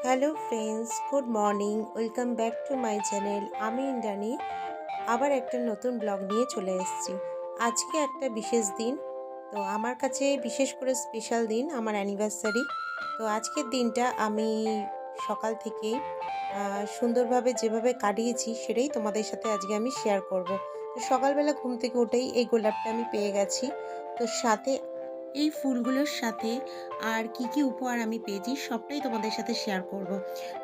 Hello friends, good morning. Welcome back to my channel. আমি ইন্দ্রাণী আবার একটা নতুন ব্লগ নিয়ে চলে এসেছি। আজকে একটা বিশেষ দিন, তো আমার কাছে বিশেষ করে স্পেশাল দিন, আমার অ্যানিভার্সারি। তো আজকের দিনটা আমি সকাল থেকেই সুন্দরভাবে যেভাবে কাটিয়েছি সেটাই তোমাদের সাথে আজকে আমি শেয়ার করব। তো সকালবেলা ঘুম থেকে উঠেই এই গোলাপটা আমি পেয়ে গেছি। তো সাথে এই ফুলগুলোর সাথে আর কি কি উপহার আমি পেয়েছি সবটাই তোমাদের সাথে শেয়ার করব।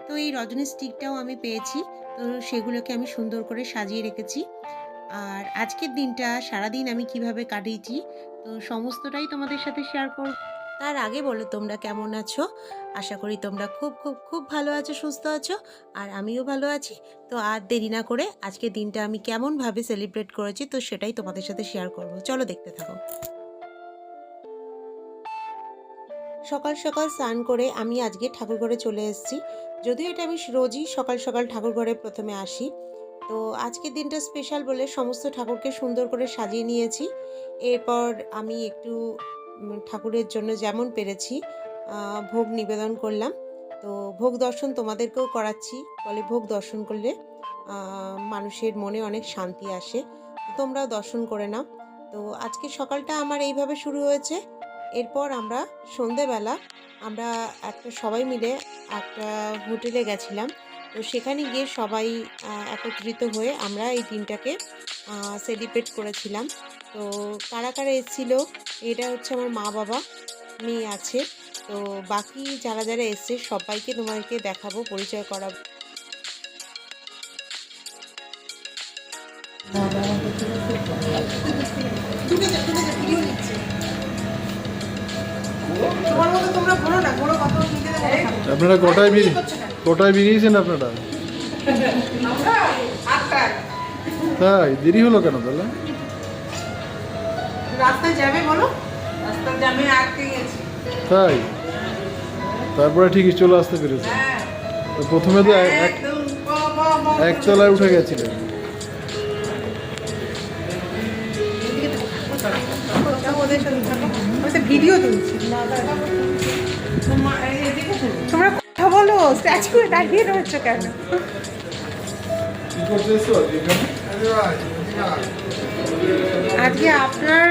তো এই রজনী স্টিকটাও আমি পেয়েছি, তো সেগুলোকে আমি সুন্দর করে সাজিয়ে রেখেছি। আর আজকের দিনটা সারাদিন আমি কিভাবে কাটিয়েছি তো সমস্তটাই তোমাদের সাথে শেয়ার করব। তার আগে বলো তোমরা কেমন আছো? আশা করি তোমরা খুব খুব খুব ভালো আছো, সুস্থ আছো, আর আমিও ভালো আছি। তো আর দেরি না করে আজকের দিনটা আমি কেমনভাবে সেলিব্রেট করেছি তো সেটাই তোমাদের সাথে শেয়ার করব। চলো দেখতে থাকো। সকাল সকাল স্নান করে আমি আজকে ঠাকুরঘরে চলে এসেছি। যদিও এটা আমি রোজই সকাল সকাল ঠাকুরঘরে প্রথমে আসি। তো আজকের দিনটা স্পেশাল বলে সমস্ত ঠাকুরকে সুন্দর করে সাজিয়ে নিয়েছি। এরপর আমি একটু ঠাকুরের জন্য যেমন পেরেছি ভোগ নিবেদন করলাম। তো ভোগ দর্শন তোমাদেরকেও করাচ্ছি। বলে ভোগ দর্শন করলে মানুষের মনে অনেক শান্তি আসে। তোমরাও দর্শন করে নাও। তো আজকে সকালটা আমার এইভাবে শুরু হয়েছে। এরপর আমরা সন্ধেবেলা আমরা সবাই মিলে একটা হোটেলে গেছিলাম। তো সেখানে গিয়ে সবাই একত্রিত হয়ে আমরা এই দিনটাকে সেলিব্রেট করেছিলাম। তো কারা কারা এসেছিল, এটা হচ্ছে আমার মা বাবা, মেয়ে আছে। তো বাকি যারা যারা এসছে সবাইকে তোমাদেরকে দেখাবো, পরিচয় করাবো। আপনারা কটায় বেরিয়েছেন আপনারা? তাই দেরি হলো কেন তাহলে? রাস্তায় যাবে বলো, রাস্তার জ্যামে আটকে গেছি। তাই তারপরে ঠিকই চলে আসতে পেরেছে। তো প্রথমে তো একতলায় উঠে গেছিলেন। ভিডিও তুলছি, তোমরা কথা বলো, স্ট্যাচু করে দাঁড়িয়ে রয়েছো কেন? আজকে আপনার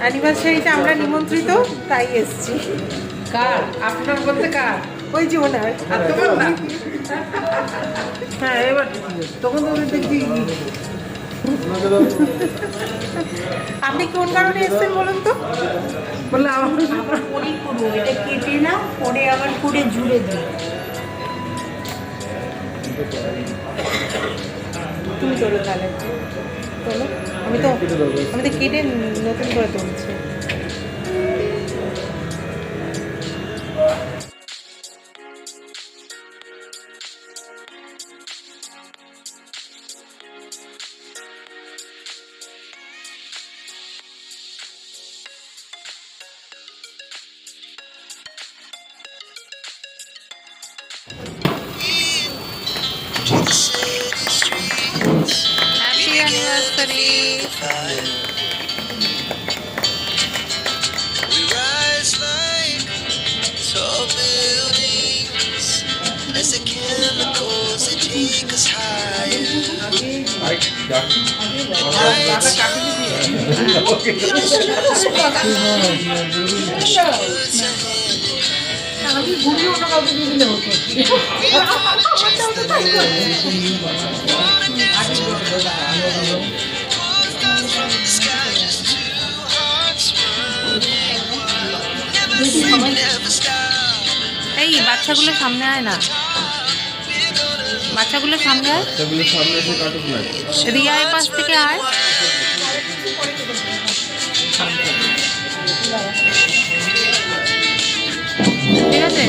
অ্যানিভার্সারিতে আমরা নিমন্ত্রিত, তাই এসছি। কার? আপনার বলতে কার? ওই যে ওনার। আর তোমার না? হ্যাঁ, এবার তখন তো দেখি আপনি কোন কারণে এসেছেন বলুন তো? বললে আমার পরে করবো, এটা কেটে না পরে আবার করে জুড়ে দিই। তুমি চলো তাহলে, চলো। আমি তো কেটে নতুন করে তুলছি। Happy anniversary! We rise like tall buildings as the chemicals that take us higher. আমি ঘুরিয়ে অন্য কাউকে দিয়ে দিলে হতো। এই বাচ্চাগুলো সামনে আয় না, বাচ্চাগুলো সামনে আয়, রিয়া এই পাশ থেকে আয়। ঠিক আছে,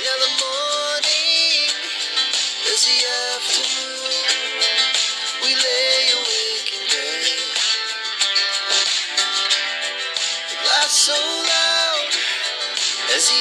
Yeah, the morning is the afternoon. We lay awake in bed. The laughs so loud as the